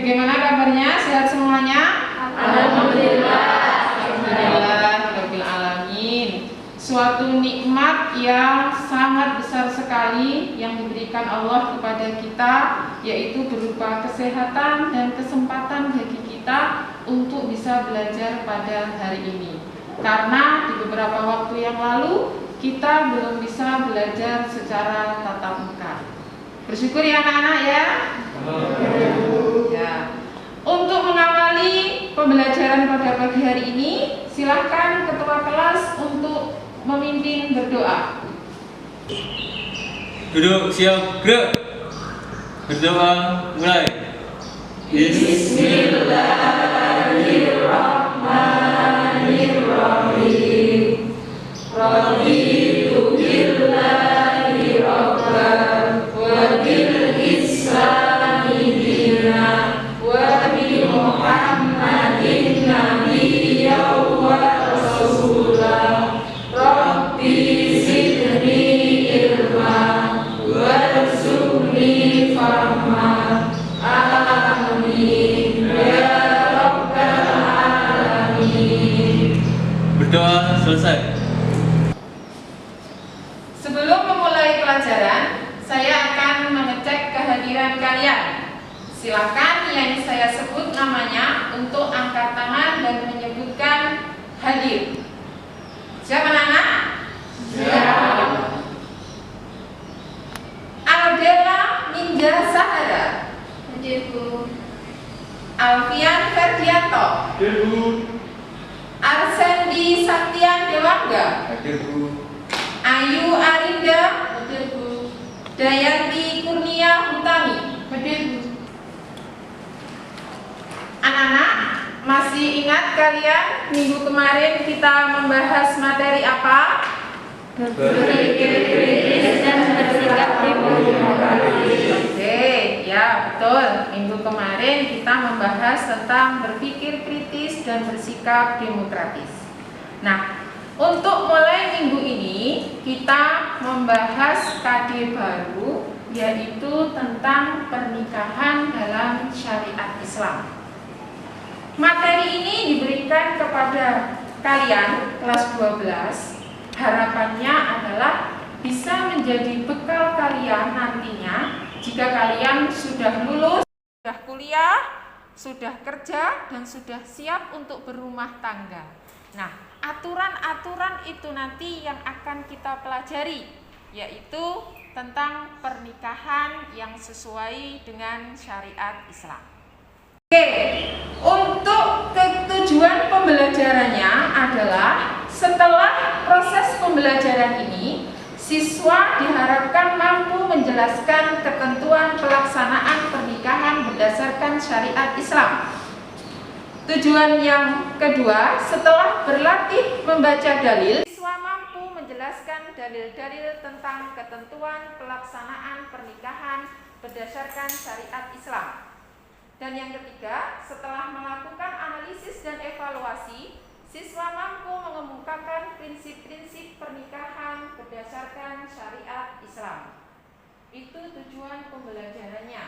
Bagaimana kabarnya? Sehat semuanya? Alhamdulillah. Alhamdulillah alamin. Suatu nikmat yang sangat besar sekali yang diberikan Allah kepada kita, yaitu berupa kesehatan dan kesempatan bagi kita untuk bisa belajar pada hari ini. Karena di beberapa waktu yang lalu kita belum bisa belajar secara tatap muka. Bersyukur ya anak-anak ya. Ya. Untuk mengawali pembelajaran pada pagi hari ini, silakan ketua kelas untuk memimpin berdoa. Duduk, siap, gerak. Berdoa, mulai. Bismillahirrahmanirrahim. Raditu billahi rabban wa bil islami dinan wa bi Muhammadin nabiyyan wa rasulah. Rabbi zidni ilma warzuqni fahma. Amin ya rabbal alamin. Berdoa selesai. Sebelum memulai pelajaran, saya akan mengecek kehadiran kalian. Silakan yang saya sebut namanya untuk angkat tangan dan menyebutkan hadir. Siapa anak? Siap. Aldela Minja Sahara, Hadir Bu. Alfian Ferdianto, Hadir, Bu. Arsendi Saktian Dewangga, Hadir, Bu. Ayu Arinda, Hadir Bu. Dayanti Kurnia Hutami. Hadir Bu. Anak-anak, masih ingat kalian minggu kemarin kita membahas materi apa? Berpikir kritis dan bersikap demokratis. Oke, ya betul. Minggu kemarin kita membahas tentang berpikir kritis dan bersikap demokratis. Nah, untuk mulai minggu ini kita membahas KD baru, yaitu tentang pernikahan dalam syariat Islam. Materi ini diberikan kepada kalian kelas 12. Harapannya adalah bisa menjadi bekal kalian nantinya jika kalian sudah lulus, sudah kuliah, sudah kerja, dan sudah siap untuk berumah tangga. Nah, aturan-aturan itu nanti yang akan kita pelajari, yaitu tentang pernikahan yang sesuai dengan syariat Islam. Oke, untuk tujuan pembelajarannya adalah setelah proses pembelajaran ini, siswa diharapkan mampu menjelaskan ketentuan pelaksanaan pernikahan berdasarkan syariat Islam. Tujuan yang kedua, setelah berlatih membaca dalil, siswa mampu menjelaskan dalil-dalil tentang ketentuan pelaksanaan pernikahan berdasarkan syariat Islam. Dan yang ketiga, setelah melakukan analisis dan evaluasi, siswa mampu mengemukakan prinsip-prinsip pernikahan berdasarkan syariat Islam. Itu tujuan pembelajarannya.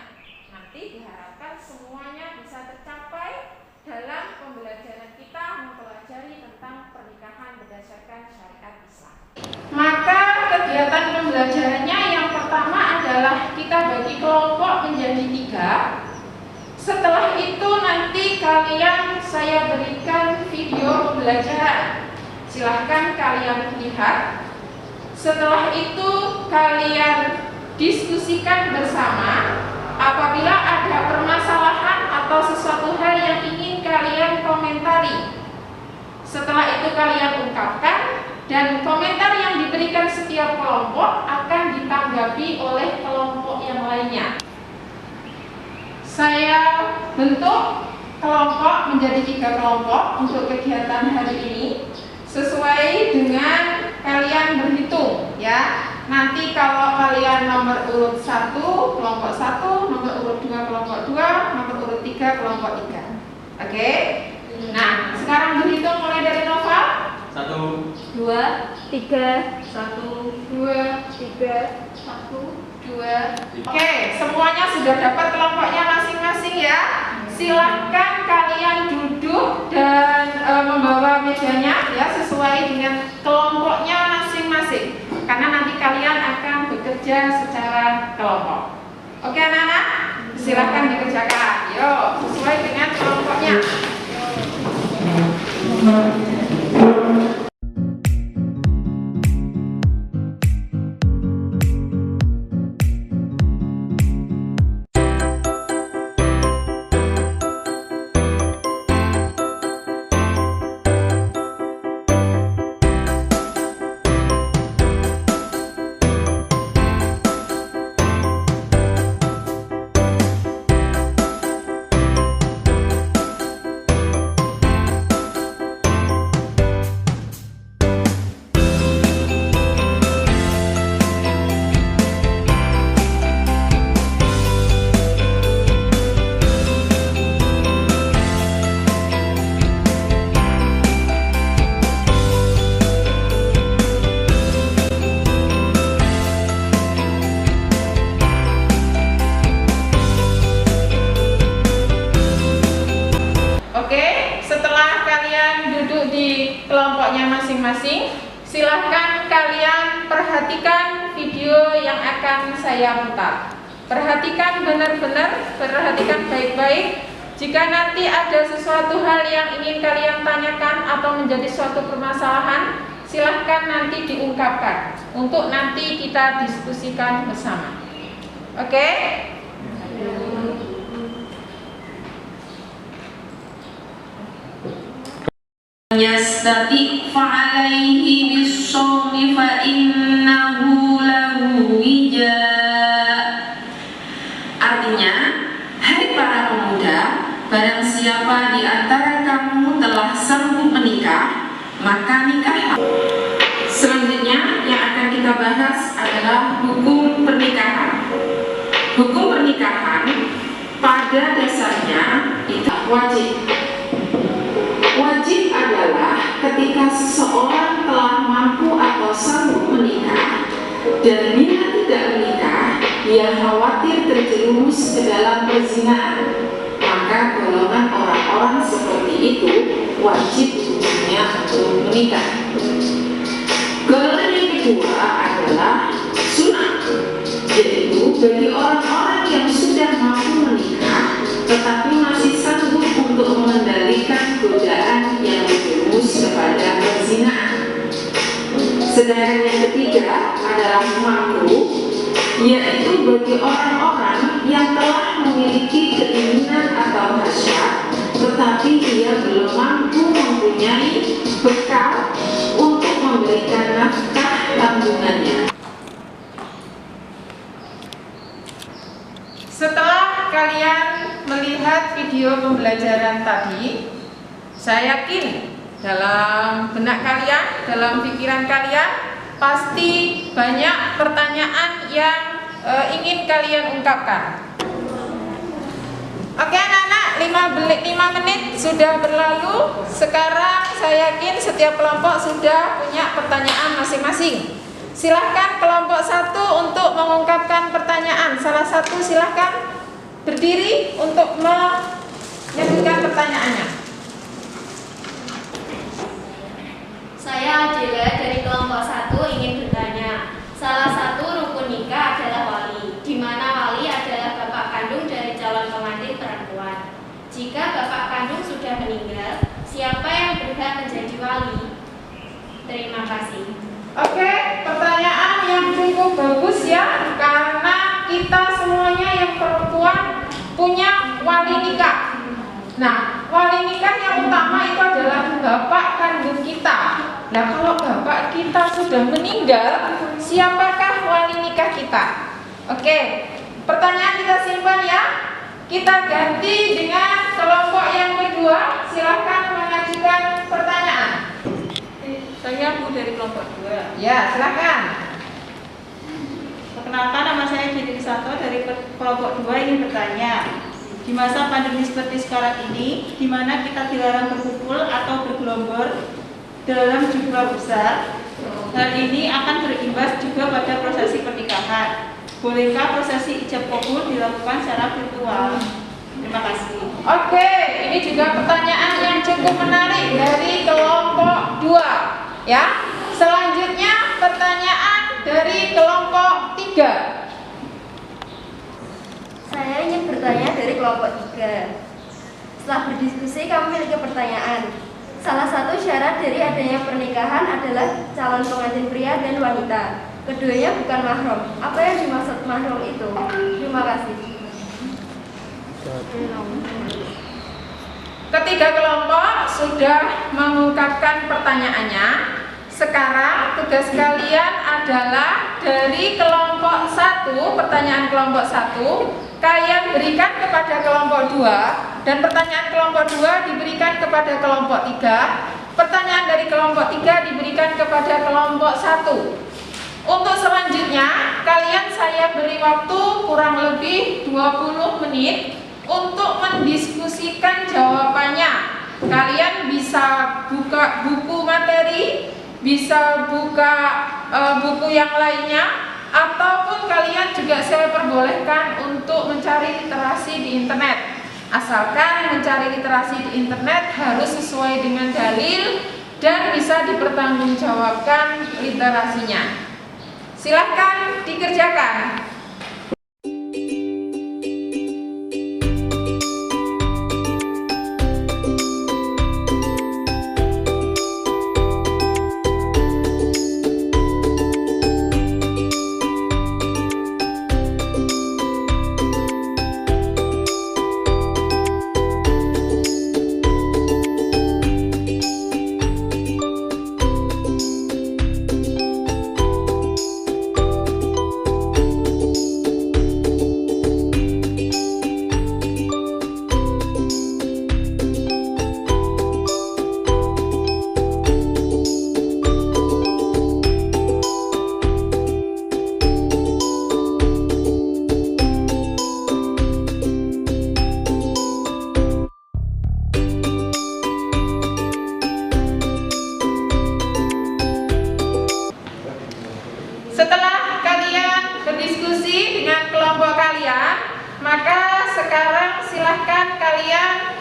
Nanti diharapkan semuanya bisa tercapai dalam pembelajaran kita mempelajari tentang pernikahan berdasarkan syariat Islam. Maka kegiatan pembelajarannya yang pertama adalah kita bagi kelompok menjadi 3. Setelah itu nanti kalian saya berikan video pembelajaran. Silahkan kalian lihat. Setelah itu kalian diskusikan bersama. Apabila ada permasalahan atau sesuatu hal yang ingin kalian komentari, setelah itu kalian ungkapkan, dan komentar yang diberikan setiap kelompok akan ditanggapi oleh kelompok yang lainnya. Saya bentuk kelompok menjadi 3 kelompok untuk kegiatan hari ini sesuai dengan kalian berhitung ya. Nanti kalau kalian nomor urut 1 kelompok 1, nomor urut 2 kelompok 2, nomor urut 3 kelompok 3. Oke? Nah, sekarang berhitung mulai dari Nova. 1, 2, 3, 1, 2, 3, 1, 2. Oke, semuanya sudah dapat kelompoknya masing-masing ya. silahkan kalian duduk dan membawa mejanya ya sesuai dengan kelompoknya masing-masing. Karena nanti kalian akan bekerja secara kelompok. Oke anak-anak, silahkan dikerjakan. Yuk, sesuai dengan kelompoknya. Kelompoknya masing-masing, silahkan kalian perhatikan video yang akan saya putar. Perhatikan benar-benar, perhatikan baik-baik. Jika nanti ada sesuatu hal yang ingin kalian tanyakan atau menjadi suatu permasalahan, silahkan nanti diungkapkan untuk nanti kita diskusikan bersama. Oke? Yastati fa'alaihi bis-shawmi fa'innahu lahu wija. Artinya, hai para pemuda, barang siapa di antara kamu telah sanggup menikah, maka nikahlah. Selanjutnya yang akan kita bahas adalah hukum pernikahan. Hukum pernikahan pada dasarnya itu wajib. Wajib adalah ketika seseorang telah mampu atau sanggup menikah dan bila tidak menikah, dia khawatir terjerumus ke dalam perzinahan, maka golongan orang-orang seperti itu wajib hukumnya untuk menikah. Golongan yang kedua adalah sunnah, yaitu bagi orang-orang yang sudah mampu menikah tetapi masih sanggup untuk mengendalikan godaan yang menjerumus kepada perzinahan. Sedangkan yang ketiga adalah makruh, yaitu bagi orang-orang yang telah memiliki keinginan atau hasrat tetapi ia belum mampu mempunyai bekal untuk memberikan nafkah tanggungannya. Setelah kalian melihat video pembelajaran tadi, saya yakin dalam benak kalian, dalam pikiran kalian pasti banyak pertanyaan yang ingin kalian ungkapkan. Oke anak-anak, 5 menit sudah berlalu. Sekarang saya yakin setiap kelompok sudah punya pertanyaan masing-masing. Silahkan kelompok 1 untuk mengungkapkan pertanyaan. Salah satu silahkan berdiri untuk menyebutkan pertanyaannya. Saya Adila dari kelompok 1 ingin bertanya. Salah satu rukun nikah adalah wali, di mana wali adalah bapak kandung dari calon pengantin perempuan. Jika bapak kandung sudah meninggal, siapa yang berhak menjadi wali? Terima kasih. Oke, pertanyaan yang cukup bagus ya, karena kita semuanya yang perempuan punya wali nikah. Nah, wali nikah yang utama itu adalah bapak kandung kita. Nah, kalau bapak kita sudah meninggal, siapakah wali nikah kita? Oke, pertanyaan kita simpan ya. Kita ganti dengan kelompok yang kedua. Silakan mengajukan pertanyaan. Saya Bu dari kelompok 2. Ya, silakan. Perkenalkan, nama saya Jiri Sato dari kelompok 2 ingin bertanya. Di masa pandemi seperti sekarang ini, di mana kita dilarang berkumpul atau bergelombor dalam jumlah besar, hal ini akan berimbas juga pada prosesi pernikahan. Bolehkah prosesi ijab kabul dilakukan secara virtual? Terima kasih. Oke, ini juga pertanyaan yang cukup menarik dari kelompok 2 ya. Selanjutnya pertanyaan dari kelompok 3. Saya ingin bertanya dari kelompok 3. Setelah berdiskusi, kami memiliki pertanyaan. Salah satu syarat dari adanya pernikahan adalah calon pengantin pria dan wanita. Keduanya bukan mahram. Apa yang dimaksud mahram itu? Terima kasih. Ketiga kelompok sudah mengungkapkan pertanyaannya. Sekarang tugas kalian adalah dari kelompok 1, pertanyaan kelompok 1 kalian berikan kepada kelompok 2, dan pertanyaan kelompok 2 diberikan kepada kelompok 3. Pertanyaan dari kelompok 3 diberikan kepada kelompok 1. Untuk selanjutnya, kalian saya beri waktu kurang lebih 20 menit untuk mendiskusikan jawabannya. Kalian bisa buka buku materi, bisa buka buku yang lainnya, ataupun kalian juga saya perbolehkan untuk mencari literasi di internet. Asalkan mencari literasi di internet harus sesuai dengan dalil dan bisa dipertanggungjawabkan literasinya. Silahkan dikerjakan. Setelah kalian berdiskusi dengan kelompok kalian, maka sekarang silahkan kalian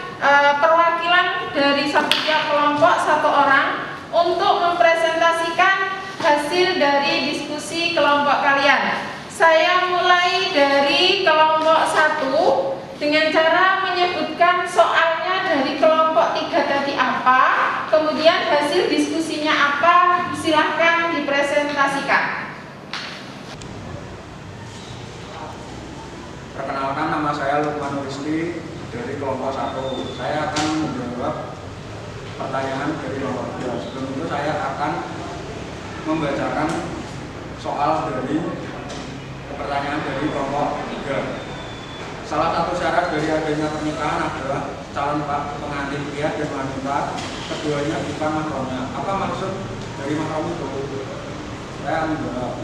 perwakilan dari setiap kelompok 1 orang untuk mempresentasikan hasil dari diskusi kelompok kalian. Saya mulai dari kelompok 1 dengan cara menyebutkan soalnya dari kelompok 3 tadi apa, kemudian hasil diskusinya apa, silahkan dipresentasikan. Perkenalkan, nama saya Lukman Nuristi dari kelompok 1. Saya akan menjawab pertanyaan dari kelompok 2. Sebelum itu saya akan membacakan soal dari pertanyaan dari kelompok 3. Salah satu syarat dari adanya pernikahan adalah calon pengantin pria dan wanita, keduanya bukan mahramnya. Apa maksud dari mahram itu? Saya menjawab.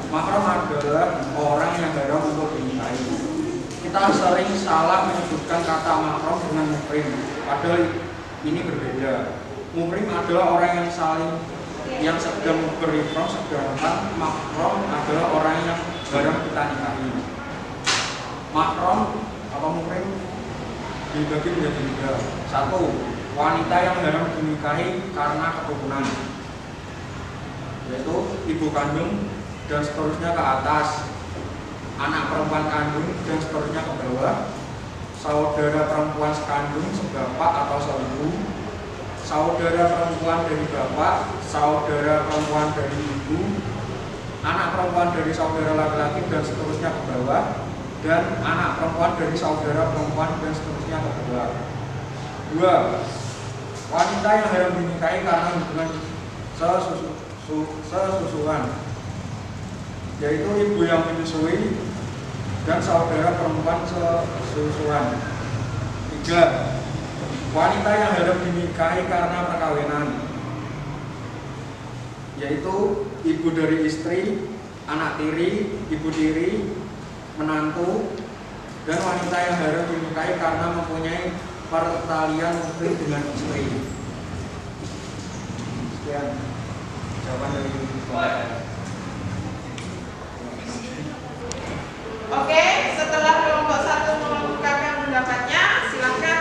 Mahram adalah orang yang haram untuk dinikahi. Kita sering salah menyebutkan kata mahram dengan muhrim, padahal ini berbeda. Muhrim adalah orang yang sedang berihram, sedangkan mahram adalah orang yang haram kita nikahi. Mahram atau muhrim dibagi menjadi 3. 1. Wanita yang haram dinikahi karena keturunan, yaitu ibu kandung dan seterusnya ke atas, anak perempuan kandung dan seterusnya ke bawah, saudara perempuan sekandung sebapak atau seibu, saudara perempuan dari bapak, saudara perempuan dari ibu, anak perempuan dari saudara laki-laki dan seterusnya ke bawah, dan anak perempuan dari saudara perempuan dan seterusnya ke bawah. 2. Wanita yang haram dinikahi karena hubungan sesusuan, yaitu ibu yang menyusui dan saudara perempuan sesusuan. 3. Wanita yang haram dinikahi karena perkawinan, yaitu ibu dari istri, anak tiri, ibu tiri, menantu, dan wanita yang haram dinikahi karena mempunyai pertalian muhrim dengan istri. Sekian jawaban dari saya. Oke, setelah kelompok 1 mengungkapkan pendapatnya, silakan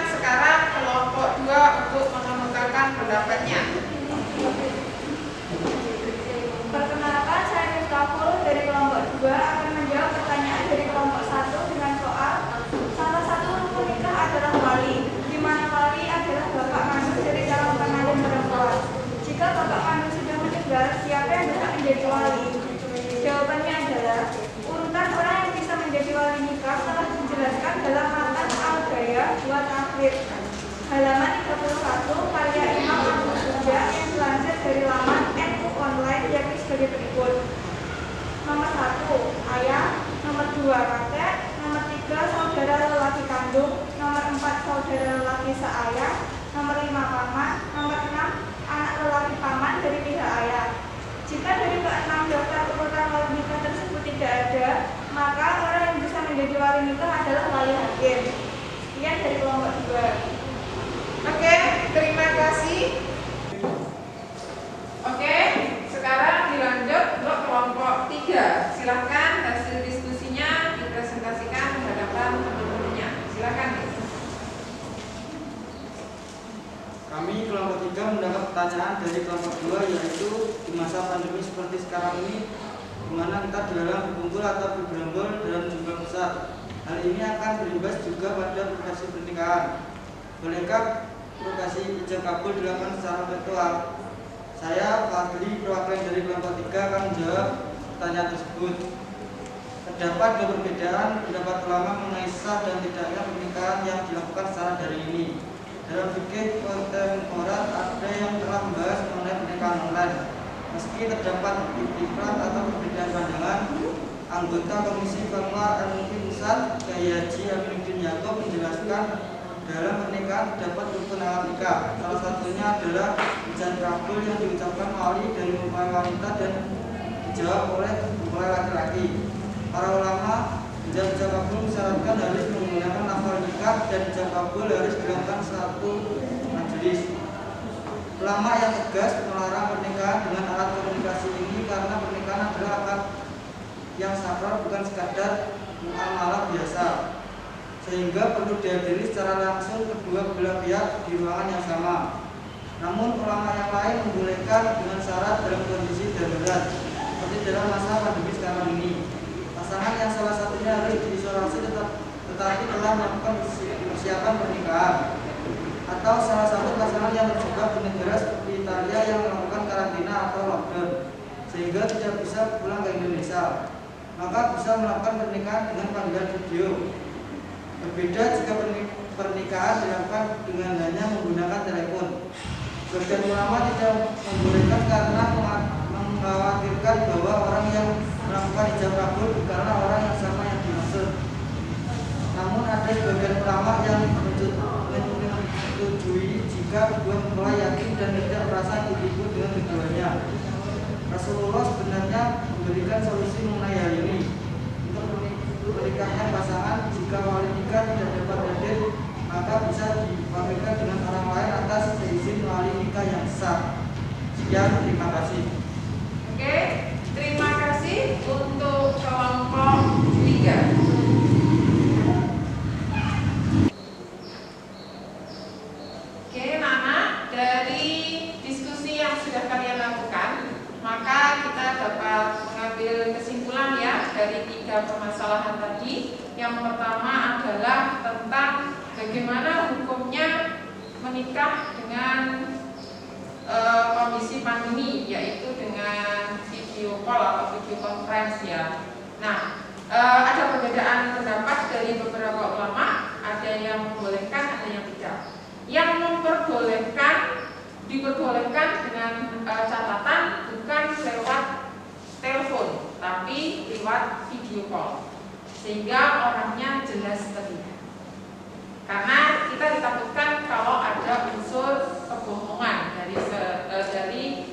Wahid. Halaman 31 karya Imam Abu Suja yang dilansir dari laman NU Online yakni sebagai berikut. Nomor 1, ayah. Nomor 2, kakek. Nomor 3, saudara lelaki kandung. Nomor 4, saudara lelaki seayah. Nomor 5, paman. Nomor 6, anak lelaki paman dari pihak ayah. Jika dari ke-6 daftar urutan wali nikah tersebut tidak ada, maka orang yang bisa menjadi wali nikah adalah wali hakim. Sekian dari kelompok 2. Oke, terima kasih. Oke, sekarang dilanjut untuk kelompok 3. Silahkan hasil diskusinya dipresentasikan di hadapan teman-temannya. Silahkan. Kami kelompok 3 mendapat pertanyaan dari kelompok 2, yaitu di masa pandemi seperti sekarang ini, di mana kita dilarang berkumpul atau bergerombol dalam jumlah besar. Hal ini akan berimbas juga pada prosesi pernikahan. Bolehkah prosesi ijab kabul dilakukan secara virtual? Saya, Fadli, perwakilan dari kelompok 3 akan menjawab pertanyaan tersebut. Terdapat perbedaan pendapat ulama mengenai sah dan tidaknya pernikahan yang dilakukan secara daring ini. Dalam fikih kontemporer ada yang telah membahas mengenai pernikahan online. Meski terdapat ikhtilaf atau perbedaan pandangan, anggota Komisi Fatwa MUI Pusat, Kyai Haji Aminuddin Yaakob menjelaskan dalam pernikahan terdapat rukun akad nikah. Salah satunya adalah ijab kabul yang diucapkan wali dari mempelai wanita dan dijawab oleh mempelai laki-laki. Para ulama ijab kabul mensyaratkan harus menggunakan lafal nikah dan ijab kabul harus dilakukan satu majelis. Ulama yang tegas melarang pernikahan dengan alat komunikasi ini karena pernikahan adalah akad yang sakral, bukan sekadar muamalah biasa, sehingga perlu dihadiri secara langsung kedua belah pihak di ruangan yang sama. Namun ulama yang lain membolehkan dengan syarat dalam kondisi darurat, seperti dalam masa pandemi sekarang ini. Pasangan yang salah satunya harus diisolasi tetapi telah melakukan persiapan pernikahan, atau salah satu pasangan yang terjebak di negara seperti Italia yang melakukan karantina atau lockdown sehingga tidak bisa pulang ke Indonesia, maka bisa melakukan pernikahan dengan panggilan video. Berbeda jika pernikahan dilakukan dengan hanya menggunakan telepon. Sebagian ulama tidak membolehkan karena mengkhawatirkan bahwa orang yang melakukan ijab kabul karena orang yang sama yang dimaksud. Namun ada sebagian ulama yang menyetujui jika kedua mempelai yakin dan tidak merasa ditipu dengan keduanya. Rasulullah sebenarnya memberikan solusi mengenai hal ini. Untuk pernikahan pasangan, jika wali nikah tidak dapat hadir, maka bisa dipamerkan dengan orang lain atas seizin wali nikah yang sah. Sekian, terima kasih. Oke, terima kasih untuk kelompok 3. Oke, Nana, dari diskusi yang sudah kalian lakukan, maka kita dapat mengambil kesimpulan ya dari 3 permasalahan tadi. Yang pertama adalah tentang bagaimana hukumnya menikah dengan kondisi pandemi, yaitu dengan video call atau video conference ya. Nah, ada perbedaan pendapat dari beberapa ulama, ada yang membolehkan, ada yang tidak. Yang memperbolehkan diperbolehkan dengan catatan bukan lewat telepon, tapi lewat video call, sehingga orangnya jelas terlihat. Karena kita ditakutkan kalau ada unsur kebohongan dari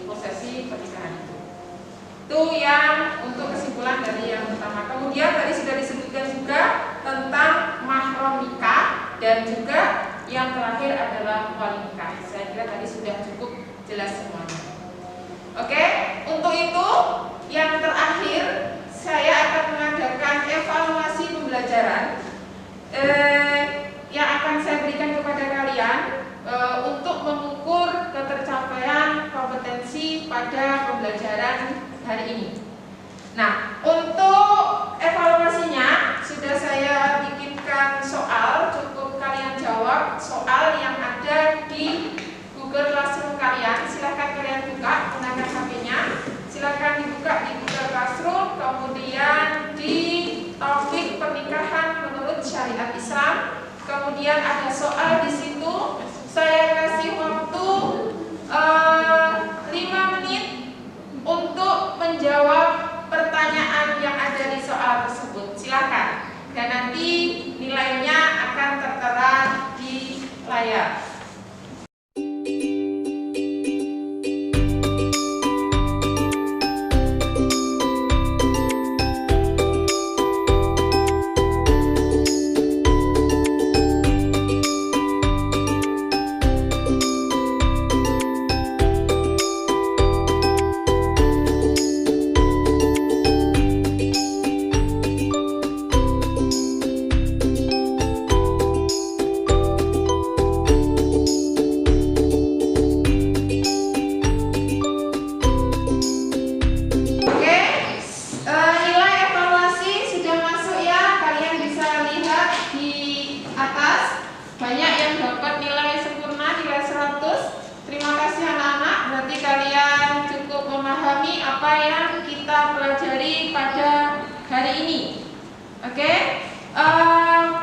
prosesi pernikahan itu. Itu yang untuk kesimpulan dari yang pertama. Kemudian tadi sudah disebutkan juga tentang mahram nikah dan juga yang terakhir adalah wali nikah. Saya kira tadi sudah cukup jelas semuanya. Oke, untuk itu yang terakhir saya akan mengadakan evaluasi pembelajaran yang akan saya berikan kepada kalian untuk mengukur ketercapaian kompetensi pada pembelajaran hari ini. Nah, untuk evaluasinya sudah saya bikinkan soal, cukup kalian jawab soal yang ada di Google Classroom kalian. Silahkan kalian buka menggunakan HP-nya. Silahkan dibuka di Google Classroom, kemudian di topik pernikahan menurut syariat Islam, kemudian kemudian ada soal di situ. Saya kasih waktu 5 menit untuk menjawab pertanyaan yang ada di soal tersebut. Silakan. Dan nanti nilainya akan tertera di layar.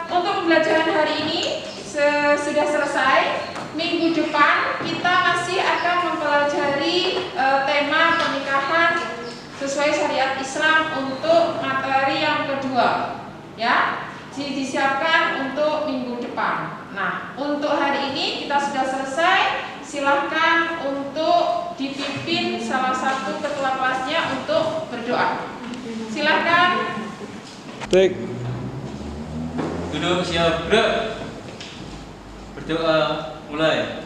Untuk pembelajaran hari ini sudah selesai. Minggu depan kita masih akan mempelajari tema pernikahan sesuai syariat Islam untuk materi yang kedua, ya, disiapkan untuk minggu depan. Nah, untuk hari ini kita sudah selesai. Silahkan untuk dipimpin salah satu ketua kelasnya untuk berdoa. Silahkan. Baik. Duduk siap, gerak. Berdoa mulai.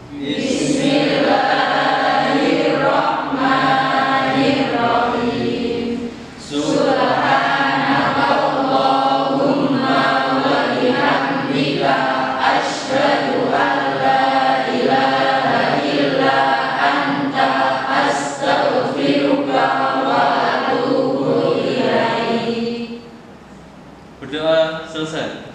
Bismillahirrahmanirrahim. Subhanakallahumma wa bihamdika asyhadu an la ilaha illa anta astaghfiruka wa atubu ilaik. Berdoa selesai.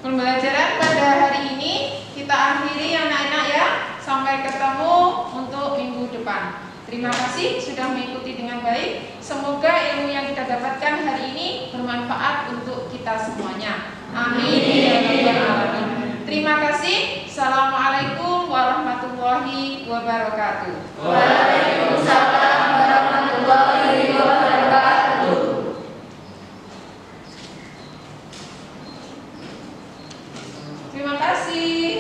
Pembelajaran pada hari ini kita akhiri anak-anak ya. Sampai ketemu untuk minggu depan. Terima kasih sudah mengikuti dengan baik. Semoga ilmu yang kita dapatkan hari ini bermanfaat untuk kita semuanya. Amin ya rabbal alamin. Terima kasih. Assalamualaikum warahmatullahi wabarakatuh. Waalaikumsalam warahmatullahi wabarakatuh. Terima kasih.